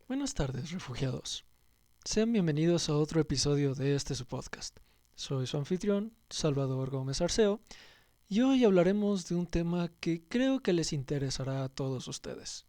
Buenas tardes, refugiados. Sean bienvenidos a otro episodio de su podcast. Soy su anfitrión, Salvador Gómez Arceo, y hoy hablaremos de un tema que creo que les interesará a todos ustedes.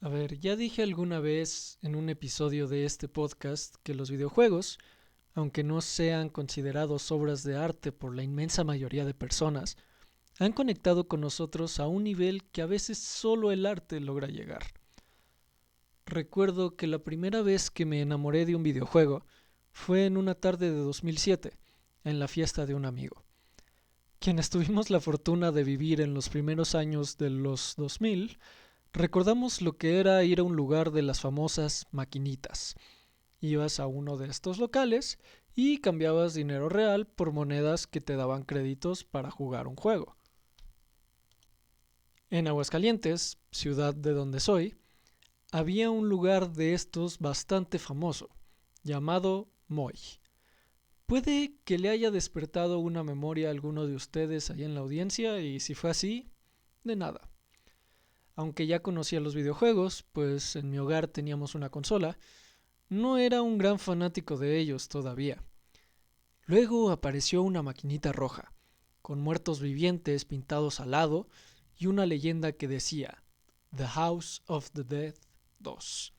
A ver, ya dije alguna vez en un episodio de este podcast que los videojuegos, aunque no sean considerados obras de arte por la inmensa mayoría de personas, han conectado con nosotros a un nivel que a veces solo el arte logra llegar. Recuerdo que la primera vez que me enamoré de un videojuego fue en una tarde de 2007, en la fiesta de un amigo. Quienes tuvimos la fortuna de vivir en los primeros años de los 2000, recordamos lo que era ir a un lugar de las famosas maquinitas. Ibas a uno de estos locales y cambiabas dinero real por monedas que te daban créditos para jugar un juego. En Aguascalientes, ciudad de donde soy, había un lugar de estos bastante famoso, llamado Moy. Puede que le haya despertado una memoria a alguno de ustedes ahí en la audiencia, y si fue así, de nada. Aunque ya conocía los videojuegos, pues en mi hogar teníamos una consola, no era un gran fanático de ellos todavía. Luego apareció una maquinita roja, con muertos vivientes pintados al lado y una leyenda que decía The House of the Dead 2.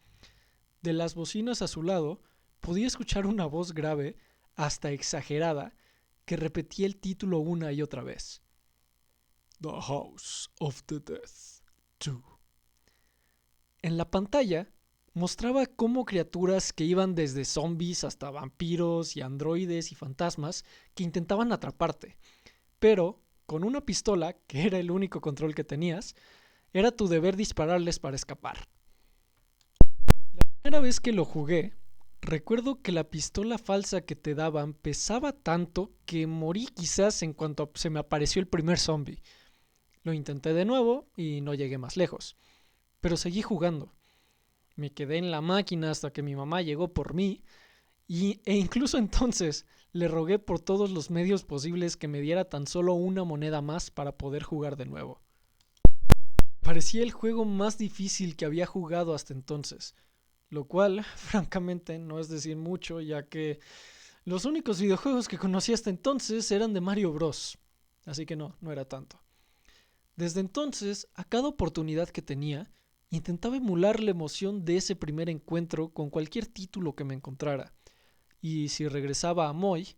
De las bocinas a su lado podía escuchar una voz grave, hasta exagerada, que repetía el título una y otra vez. The House of the Dead 2. En la pantalla mostraba cómo criaturas que iban desde zombies hasta vampiros y androides y fantasmas que intentaban atraparte. Pero, con una pistola, que era el único control que tenías, era tu deber dispararles para escapar. La primera vez que lo jugué, recuerdo que la pistola falsa que te daban pesaba tanto que morí quizás en cuanto se me apareció el primer zombie. Lo intenté de nuevo y no llegué más lejos, pero seguí jugando. Me quedé en la máquina hasta que mi mamá llegó por mí e incluso entonces le rogué por todos los medios posibles que me diera tan solo una moneda más para poder jugar de nuevo. Parecía el juego más difícil que había jugado hasta entonces, lo cual, francamente, no es decir mucho, ya que los únicos videojuegos que conocí hasta entonces eran de Mario Bros. Así que no era tanto. Desde entonces, a cada oportunidad que tenía, intentaba emular la emoción de ese primer encuentro con cualquier título que me encontrara. Y si regresaba a Moy,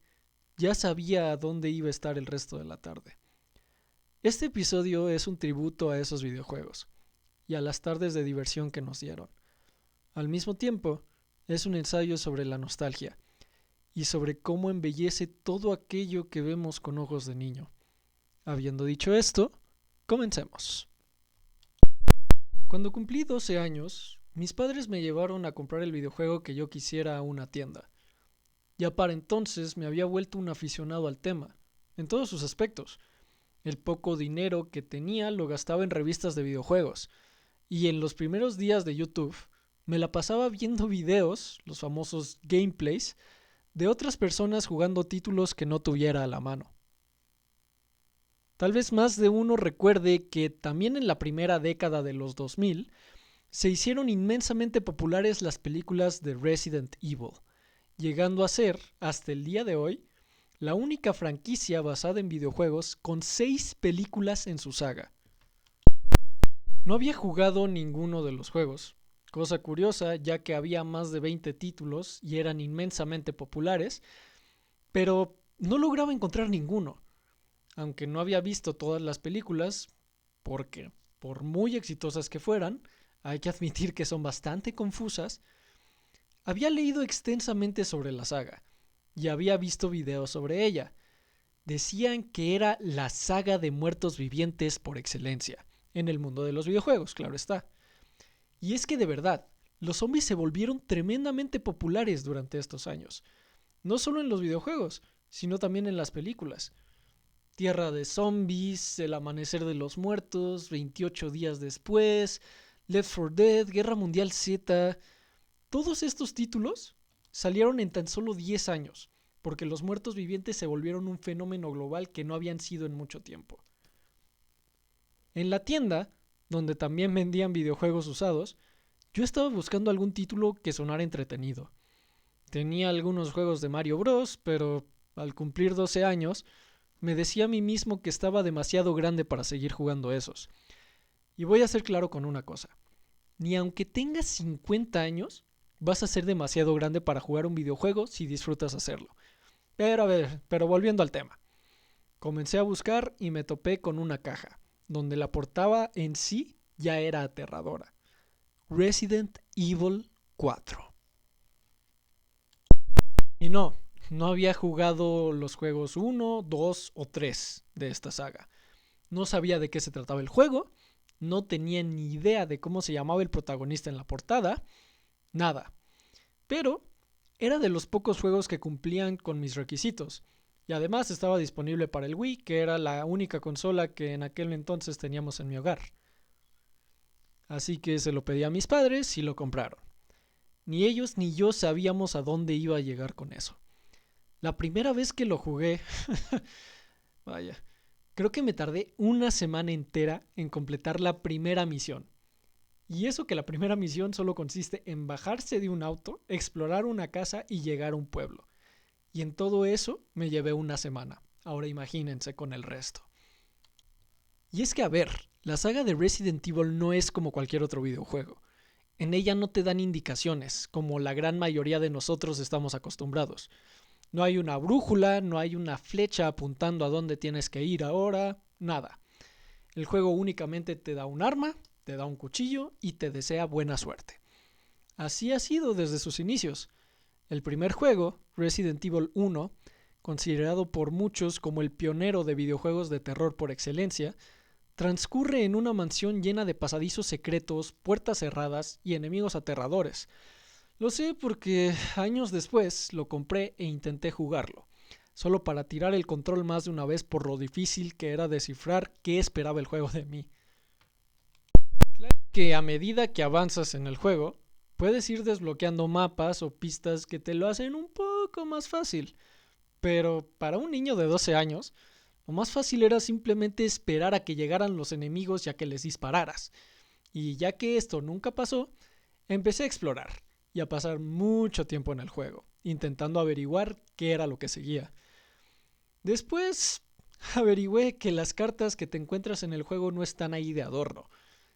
ya sabía a dónde iba a estar el resto de la tarde. Este episodio es un tributo a esos videojuegos y a las tardes de diversión que nos dieron. Al mismo tiempo, es un ensayo sobre la nostalgia y sobre cómo embellece todo aquello que vemos con ojos de niño. Habiendo dicho esto, comencemos. Cuando cumplí 12 años, mis padres me llevaron a comprar el videojuego que yo quisiera a una tienda. Ya para entonces me había vuelto un aficionado al tema, en todos sus aspectos. El poco dinero que tenía lo gastaba en revistas de videojuegos, y en los primeros días de YouTube me la pasaba viendo videos, los famosos gameplays, de otras personas jugando títulos que no tuviera a la mano. Tal vez más de uno recuerde que también en la primera década de los 2000 se hicieron inmensamente populares las películas de Resident Evil, llegando a ser, hasta el día de hoy, la única franquicia basada en videojuegos con 6 películas en su saga. No había jugado ninguno de los juegos, cosa curiosa ya que había más de 20 títulos y eran inmensamente populares, pero no lograba encontrar ninguno, aunque no había visto todas las películas, porque, por muy exitosas que fueran, hay que admitir que son bastante confusas. Había leído extensamente sobre la saga y había visto videos sobre ella. Decían que era la saga de muertos vivientes por excelencia, en el mundo de los videojuegos, claro está. Y es que de verdad, los zombies se volvieron tremendamente populares durante estos años, no solo en los videojuegos, sino también en las películas. Tierra de Zombies, El Amanecer de los Muertos, 28 días después, Left 4 Dead, Guerra Mundial Z. Todos estos títulos salieron en tan solo 10 años, porque los muertos vivientes se volvieron un fenómeno global que no habían sido en mucho tiempo. En la tienda, donde también vendían videojuegos usados, Yo estaba buscando algún título que sonara entretenido. Tenía algunos juegos de Mario Bros, pero al cumplir 12 años, me decía a mí mismo que estaba demasiado grande para seguir jugando esos. Y voy a ser claro con una cosa. Ni aunque tengas 50 años, vas a ser demasiado grande para jugar un videojuego si disfrutas hacerlo. Pero a ver, pero volviendo al tema. Comencé a buscar y me topé con una caja, donde la portada en sí ya era aterradora. Resident Evil 4. Y no había jugado los juegos 1, 2 o 3 de esta saga. No sabía de qué se trataba el juego, no tenía ni idea de cómo se llamaba el protagonista en la portada, nada. Pero era de los pocos juegos que cumplían con mis requisitos. Y además estaba disponible para el Wii, que era la única consola que en aquel entonces teníamos en mi hogar. Así que se lo pedí a mis padres y lo compraron. Ni ellos ni yo sabíamos a dónde iba a llegar con eso. La primera vez que lo jugué, vaya, creo que me tardé una semana entera en completar la primera misión. Y eso que la primera misión solo consiste en bajarse de un auto, explorar una casa y llegar a un pueblo. Y en todo eso me llevé una semana. Ahora imagínense con el resto. Y es que a ver, la saga de Resident Evil no es como cualquier otro videojuego. En ella no te dan indicaciones, como la gran mayoría de nosotros estamos acostumbrados. No hay una brújula, no hay una flecha apuntando a dónde tienes que ir ahora, nada. El juego únicamente te da un arma, te da un cuchillo y te desea buena suerte. Así ha sido desde sus inicios. El primer juego, Resident Evil 1, considerado por muchos como el pionero de videojuegos de terror por excelencia, transcurre en una mansión llena de pasadizos secretos, puertas cerradas y enemigos aterradores. Lo sé porque años después lo compré e intenté jugarlo, solo para tirar el control más de una vez por lo difícil que era descifrar qué esperaba el juego de mí. Claro que a medida que avanzas en el juego, puedes ir desbloqueando mapas o pistas que te lo hacen un poco más fácil, pero para un niño de 12 años, lo más fácil era simplemente esperar a que llegaran los enemigos y a que les dispararas. Y ya que esto nunca pasó, empecé a explorar y a pasar mucho tiempo en el juego, intentando averiguar qué era lo que seguía. Después averigüé que las cartas que te encuentras en el juego no están ahí de adorno,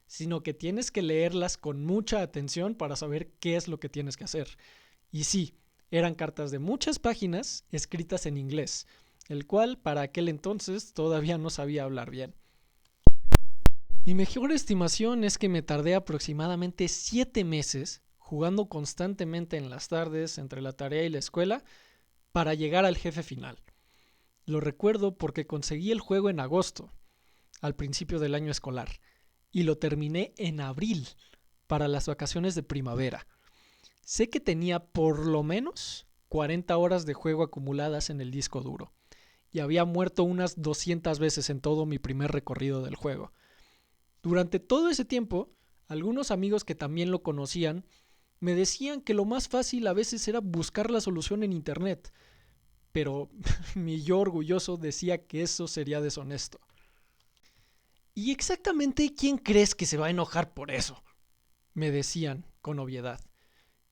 sino que tienes que leerlas con mucha atención para saber qué es lo que tienes que hacer. Y sí, eran cartas de muchas páginas escritas en inglés, el cual para aquel entonces todavía no sabía hablar bien. Mi mejor estimación es que me tardé aproximadamente 7 meses jugando constantemente en las tardes entre la tarea y la escuela para llegar al jefe final. Lo recuerdo porque conseguí el juego en agosto, al principio del año escolar, y lo terminé en abril, para las vacaciones de primavera. Sé que tenía por lo menos 40 horas de juego acumuladas en el disco duro, y había muerto unas 200 veces en todo mi primer recorrido del juego. Durante todo ese tiempo, algunos amigos que también lo conocían me decían que lo más fácil a veces era buscar la solución en internet, pero mi yo orgulloso decía que eso sería deshonesto. ¿Y exactamente quién crees que se va a enojar por eso?, me decían con obviedad.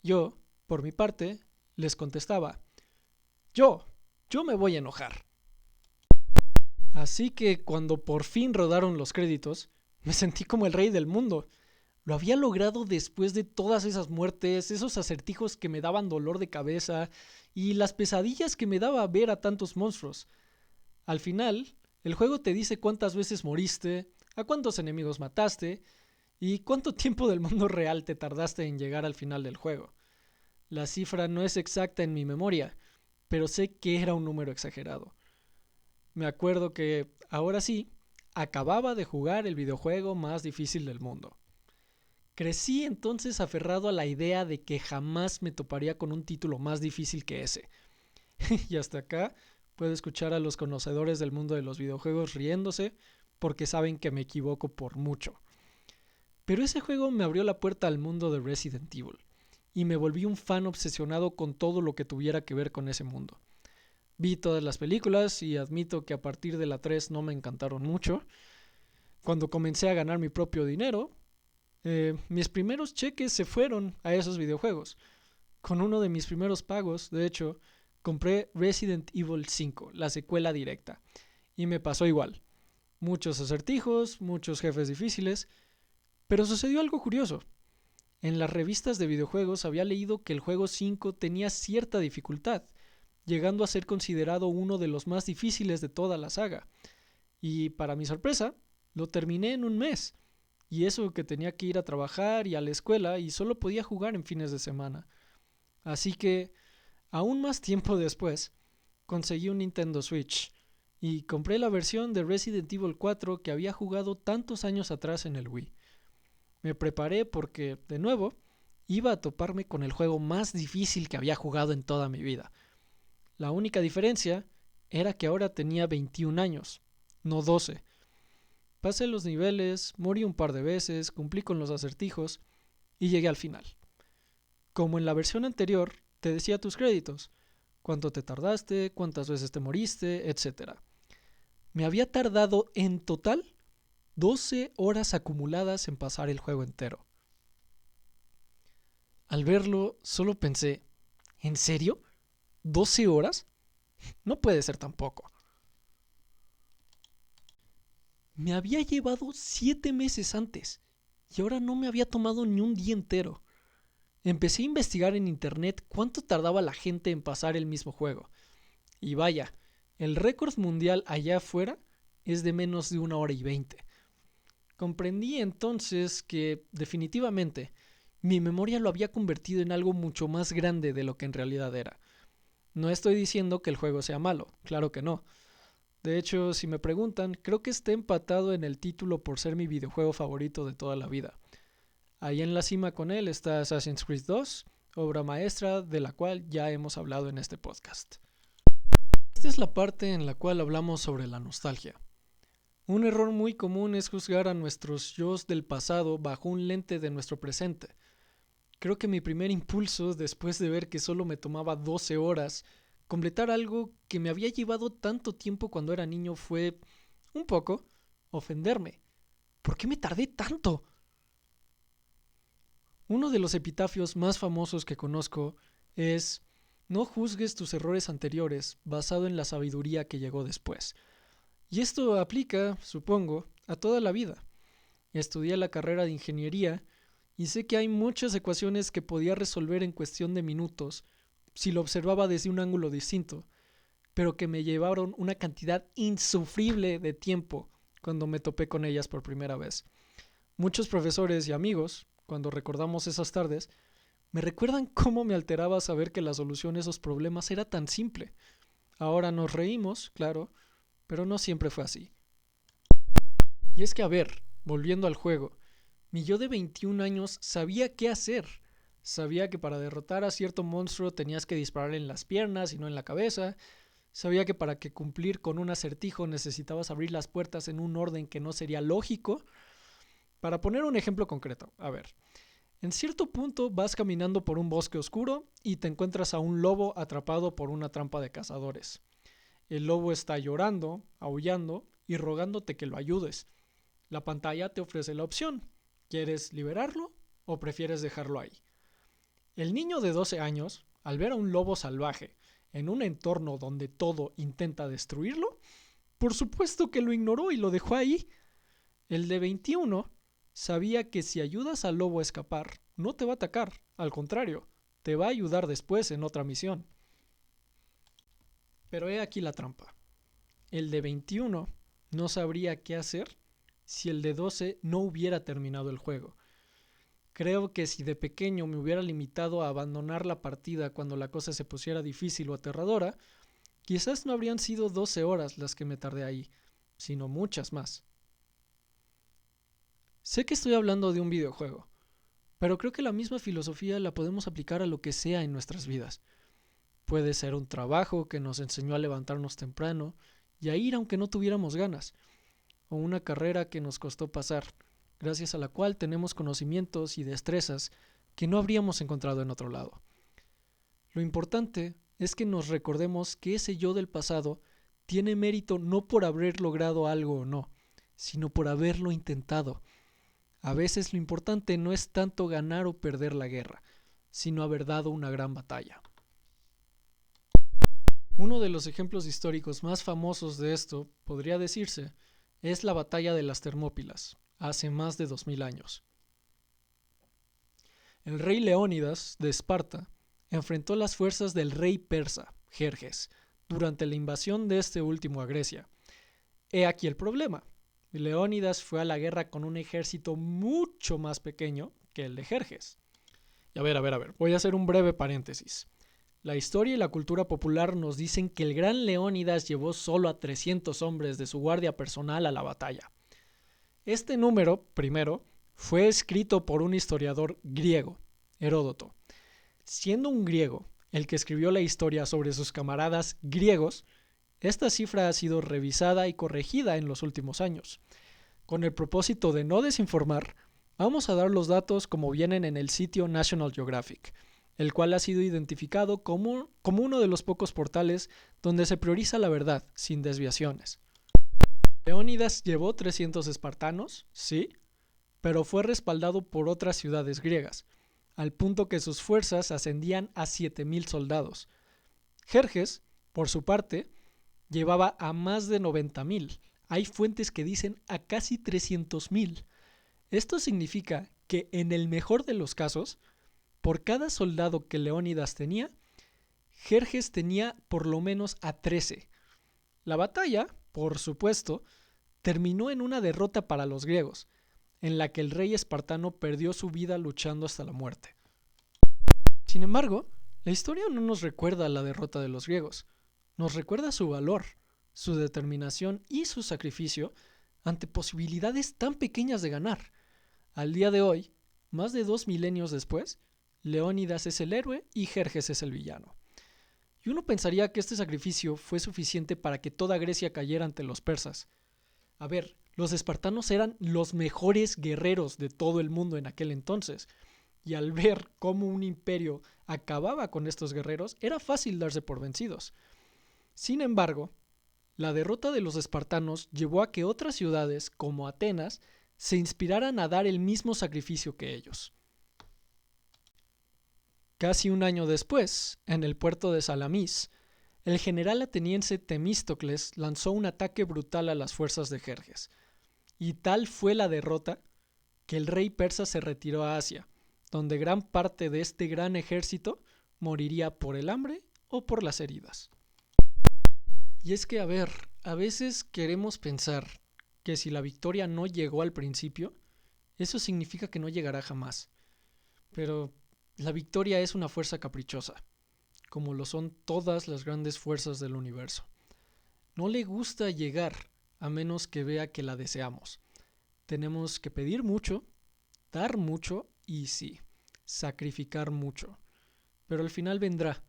Yo, por mi parte, les contestaba, yo me voy a enojar. Así que cuando por fin rodaron los créditos, me sentí como el rey del mundo. Lo había logrado después de todas esas muertes, esos acertijos que me daban dolor de cabeza y las pesadillas que me daba ver a tantos monstruos. Al final, el juego te dice cuántas veces moriste, a cuántos enemigos mataste y cuánto tiempo del mundo real te tardaste en llegar al final del juego. La cifra no es exacta en mi memoria, pero sé que era un número exagerado. Me acuerdo que, ahora sí, acababa de jugar el videojuego más difícil del mundo. Crecí entonces aferrado a la idea de que jamás me toparía con un título más difícil que ese. Y hasta acá puedo escuchar a los conocedores del mundo de los videojuegos riéndose porque saben que me equivoco por mucho. Pero ese juego me abrió la puerta al mundo de Resident Evil y me volví un fan obsesionado con todo lo que tuviera que ver con ese mundo. Vi todas las películas y admito que a partir de la 3 no me encantaron mucho. Cuando comencé a ganar mi propio dinero, Mis primeros cheques se fueron a esos videojuegos. Con uno de mis primeros pagos, de hecho, compré Resident Evil 5, la secuela directa. Y me pasó igual. Muchos acertijos, muchos jefes difíciles, pero sucedió algo curioso. En las revistas de videojuegos había leído que el juego 5 tenía cierta dificultad, llegando a ser considerado uno de los más difíciles de toda la saga. Y para mi sorpresa, lo terminé en un mes. Y eso que tenía que ir a trabajar y a la escuela y solo podía jugar en fines de semana. Así que, aún más tiempo después, conseguí un Nintendo Switch y compré la versión de Resident Evil 4 que había jugado tantos años atrás en el Wii. Me preparé porque, de nuevo, iba a toparme con el juego más difícil que había jugado en toda mi vida. La única diferencia era que ahora tenía 21 años, no 12. Pasé los niveles, morí un par de veces, cumplí con los acertijos y llegué al final. Como en la versión anterior, te decía tus créditos, cuánto te tardaste, cuántas veces te moriste, etc. Me había tardado en total 12 horas acumuladas en pasar el juego entero. Al verlo, solo pensé, ¿en serio? ¿12 horas? No puede ser tan poco. Me había llevado 7 meses antes y ahora no me había tomado ni un día entero. Empecé a investigar en internet cuánto tardaba la gente en pasar el mismo juego. Y vaya, el récord mundial allá afuera es de menos de 1 hora y 20. Comprendí entonces que, definitivamente, mi memoria lo había convertido en algo mucho más grande de lo que en realidad era. No estoy diciendo que el juego sea malo, claro que no. De hecho, si me preguntan, creo que está empatado en el título por ser mi videojuego favorito de toda la vida. Ahí en la cima con él está Assassin's Creed 2, obra maestra de la cual ya hemos hablado en este podcast. Esta es la parte en la cual hablamos sobre la nostalgia. Un error muy común es juzgar a nuestros yos del pasado bajo un lente de nuestro presente. Creo que mi primer impulso, después de ver que solo me tomaba 12 horas completar algo que me había llevado tanto tiempo cuando era niño, fue, un poco, ofenderme. ¿Por qué me tardé tanto? Uno de los epitafios más famosos que conozco es: no juzgues tus errores anteriores basado en la sabiduría que llegó después. Y esto aplica, supongo, a toda la vida. Estudié la carrera de ingeniería y sé que hay muchas ecuaciones que podía resolver en cuestión de minutos si lo observaba desde un ángulo distinto, pero que me llevaron una cantidad insufrible de tiempo cuando me topé con ellas por primera vez. Muchos profesores y amigos, cuando recordamos esas tardes, me recuerdan cómo me alteraba saber que la solución a esos problemas era tan simple. Ahora nos reímos, claro, pero no siempre fue así. Y es que, a ver, volviendo al juego, mi yo de 21 años sabía qué hacer. Sabía que para derrotar a cierto monstruo tenías que dispararle en las piernas y no en la cabeza. Sabía que para que cumplir con un acertijo necesitabas abrir las puertas en un orden que no sería lógico. Para poner un ejemplo concreto, a ver, en cierto punto vas caminando por un bosque oscuro y te encuentras a un lobo atrapado por una trampa de cazadores. El lobo está llorando, aullando y rogándote que lo ayudes. La pantalla te ofrece la opción: ¿quieres liberarlo o prefieres dejarlo ahí? El niño de 12 años, al ver a un lobo salvaje en un entorno donde todo intenta destruirlo, por supuesto que lo ignoró y lo dejó ahí. El de 21 sabía que si ayudas al lobo a escapar, no te va a atacar, al contrario, te va a ayudar después en otra misión. Pero he aquí la trampa. El de 21 no sabría qué hacer si el de 12 no hubiera terminado el juego. Creo que si de pequeño me hubiera limitado a abandonar la partida cuando la cosa se pusiera difícil o aterradora, quizás no habrían sido 12 horas las que me tardé ahí, sino muchas más. Sé que estoy hablando de un videojuego, pero creo que la misma filosofía la podemos aplicar a lo que sea en nuestras vidas. Puede ser un trabajo que nos enseñó a levantarnos temprano y a ir aunque no tuviéramos ganas, o una carrera que nos costó pasar, gracias a la cual tenemos conocimientos y destrezas que no habríamos encontrado en otro lado. Lo importante es que nos recordemos que ese yo del pasado tiene mérito no por haber logrado algo o no, sino por haberlo intentado. A veces lo importante no es tanto ganar o perder la guerra, sino haber dado una gran batalla. Uno de los ejemplos históricos más famosos de esto, podría decirse, es la batalla de las Termópilas, hace más de 2000 años. El rey Leónidas, de Esparta, enfrentó las fuerzas del rey persa, Jerjes, durante la invasión de este último a Grecia. He aquí el problema. Leónidas fue a la guerra con un ejército mucho más pequeño que el de Jerjes. Y a ver, voy a hacer un breve paréntesis. La historia y la cultura popular nos dicen que el gran Leónidas llevó solo a 300 hombres de su guardia personal a la batalla. Este número, primero, fue escrito por un historiador griego, Heródoto. Siendo un griego el que escribió la historia sobre sus camaradas griegos, esta cifra ha sido revisada y corregida en los últimos años. Con el propósito de no desinformar, vamos a dar los datos como vienen en el sitio National Geographic, el cual ha sido identificado como uno de los pocos portales donde se prioriza la verdad, sin desviaciones. Leónidas llevó 300 espartanos, sí, pero fue respaldado por otras ciudades griegas, al punto que sus fuerzas ascendían a 7000 soldados. Jerjes, por su parte, llevaba a más de 90.000. Hay fuentes que dicen a casi 300.000. Esto significa que en el mejor de los casos, por cada soldado que Leónidas tenía, Jerjes tenía por lo menos a 13. La batalla, por supuesto, terminó en una derrota para los griegos, en la que el rey espartano perdió su vida luchando hasta la muerte. Sin embargo, la historia no nos recuerda la derrota de los griegos, nos recuerda su valor, su determinación y su sacrificio ante posibilidades tan pequeñas de ganar. Al día de hoy, más de 2 milenios después, Leónidas es el héroe y Jerjes es el villano. Y uno pensaría que este sacrificio fue suficiente para que toda Grecia cayera ante los persas. A ver, los espartanos eran los mejores guerreros de todo el mundo en aquel entonces, y al ver cómo un imperio acababa con estos guerreros, era fácil darse por vencidos. Sin embargo, la derrota de los espartanos llevó a que otras ciudades, como Atenas, se inspiraran a dar el mismo sacrificio que ellos. Casi un año después, en el puerto de Salamis, el general ateniense Temístocles lanzó un ataque brutal a las fuerzas de Jerjes, y tal fue la derrota que el rey persa se retiró a Asia, donde gran parte de este gran ejército moriría por el hambre o por las heridas. Y es que, a veces queremos pensar que si la victoria no llegó al principio, eso significa que no llegará jamás. Pero la victoria es una fuerza caprichosa, como lo son todas las grandes fuerzas del universo. No le gusta llegar a menos que vea que la deseamos. Tenemos que pedir mucho, dar mucho y sí, sacrificar mucho. Pero al final vendrá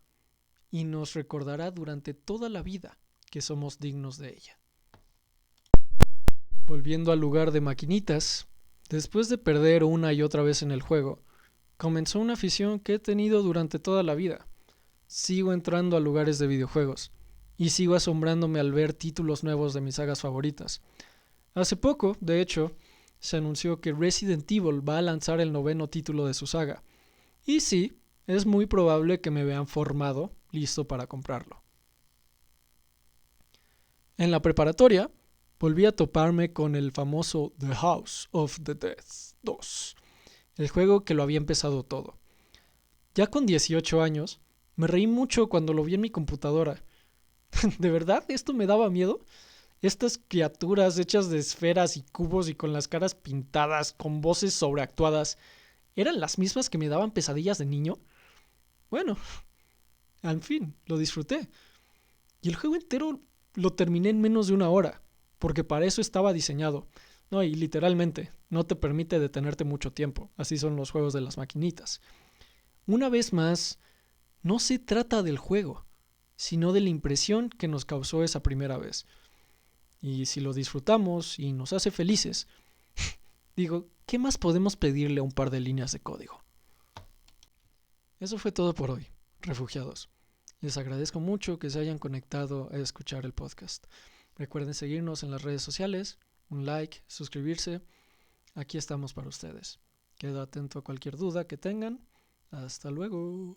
y nos recordará durante toda la vida que somos dignos de ella. Volviendo al lugar de maquinitas, después de perder una y otra vez en el juego, comenzó una afición que he tenido durante toda la vida. Sigo entrando a lugares de videojuegos y sigo asombrándome al ver títulos nuevos de mis sagas favoritas. Hace poco, de hecho, se anunció que Resident Evil va a lanzar el 9º título de su saga. Y sí, es muy probable que me vean formado, listo para comprarlo. En la preparatoria, volví a toparme con el famoso The House of the Dead 2, el juego que lo había empezado todo. Ya con 18 años, me reí mucho cuando lo vi en mi computadora. ¿De verdad esto me daba miedo? Estas criaturas hechas de esferas y cubos y con las caras pintadas, con voces sobreactuadas, ¿eran las mismas que me daban pesadillas de niño? Bueno, al fin, lo disfruté. Y el juego entero lo terminé en menos de 1 hora, porque para eso estaba diseñado. No, y literalmente, no te permite detenerte mucho tiempo. Así son los juegos de las maquinitas. Una vez más, no se trata del juego, sino de la impresión que nos causó esa primera vez. Y si lo disfrutamos y nos hace felices, digo, ¿qué más podemos pedirle a un par de líneas de código? Eso fue todo por hoy, refugiados. Les agradezco mucho que se hayan conectado a escuchar el podcast. Recuerden seguirnos en las redes sociales, un like, suscribirse. aquí estamos para ustedes. Quedo atento a cualquier duda que tengan. Hasta luego.